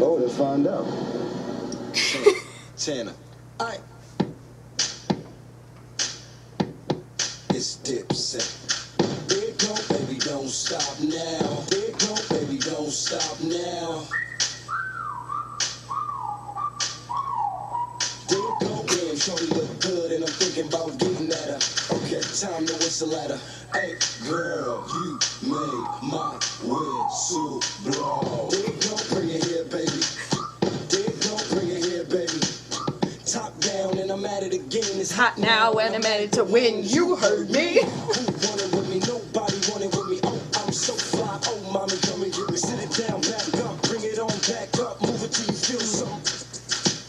Oh, let's find out. Tanner. Alright. It's Dipset. There go, baby, don't stop now. There go, baby, don't stop now. There go, damn, shorty look good, and I'm thinking about getting at her. Okay, time to whistle at her. Hey, girl, you made my whistle blow. There go, bring it here, baby. There go, bring it here, baby. Top down, and I'm at it again. It's Hot now and I'm at it to win. You heard me. Who wanted with me? Nobody wanted with me. Oh, I'm so fly. Oh, mommy, come and get me. Sit it down, back up. Bring it on back up. Move it till you feel something.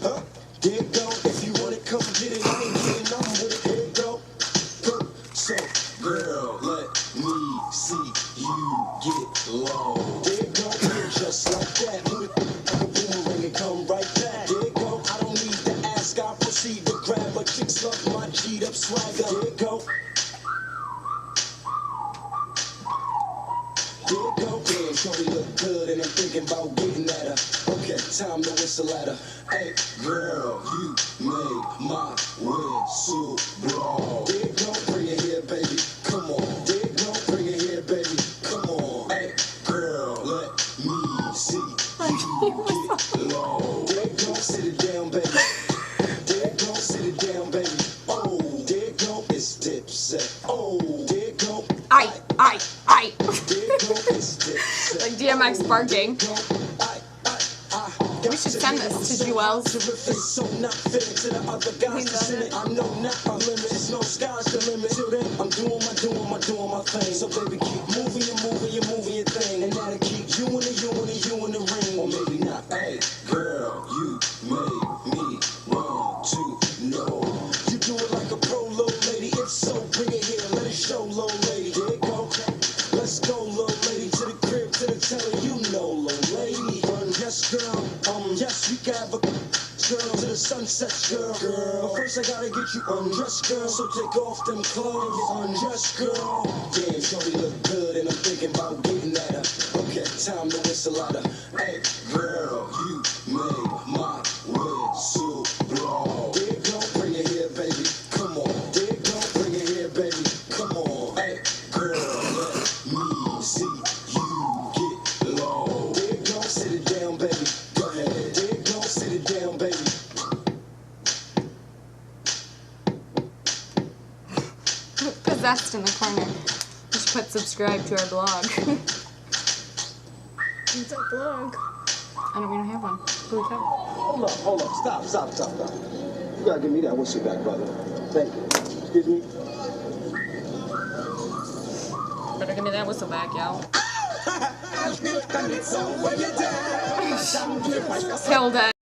Huh? There it go. If you want it, come get it. I ain't getting nothing with it. Here it go. Go. So, girl, let me see you get low. There it go. Just like that. Move it like a boomerang and come right back. There it go. I don't need to ask. I proceed to grab a chicks love my G'd up swagger. There it go. There it go, damn, shorty look good, and I'm thinking about getting at her. Okay, time to whistle at her. Hey, girl, you made my whistle blow. There it go, bring it here, baby. Come on. There it go, bring it here, baby. Come on. Hey, girl, let me see you get low. There it go, sit it down, baby. There it go, sit it down, baby. Oh, there it go, it's Dipset. Oh, there it go. I. Like Like DMX barking. We should send this to Jewels. So not fitting to the other guys that's in it. I know not my limits. No sky's the limit. Till then, I'm doing my thing. So baby, keep moving your thing. And that'll keep you in the ring. Or maybe not. Hey, girl, you made me want to know. You do it like a pro, little lady. If so, bring it here. Let it show, little lady. There it go. Let's go, little lady. To the crib, to the telly. You know, little lady. Yes, girl. Yes, we can have a girl to the sunset, girl. But first I gotta get you undressed, girl. So take off them clothes, undressed, girl. Damn, shorty look good, and I'm thinking about getting at her. Okay, time to whistle at her. Hey, girl, you made my whistle blow. There it go, bring it here, baby. Come on. There it go, bring it here, baby. Come on. Hey, girl, let me see you get low. There it go, sit it down, baby. Go ahead. There it go, sit it down, baby. Possessed in the corner. We should put subscribe to our blog. What's our blog? We don't have one. Who we got? Hold up. Stop. You gotta give me that whistle back, brother. Thank you. Excuse me? Better give me that whistle back, y'all. Killed it.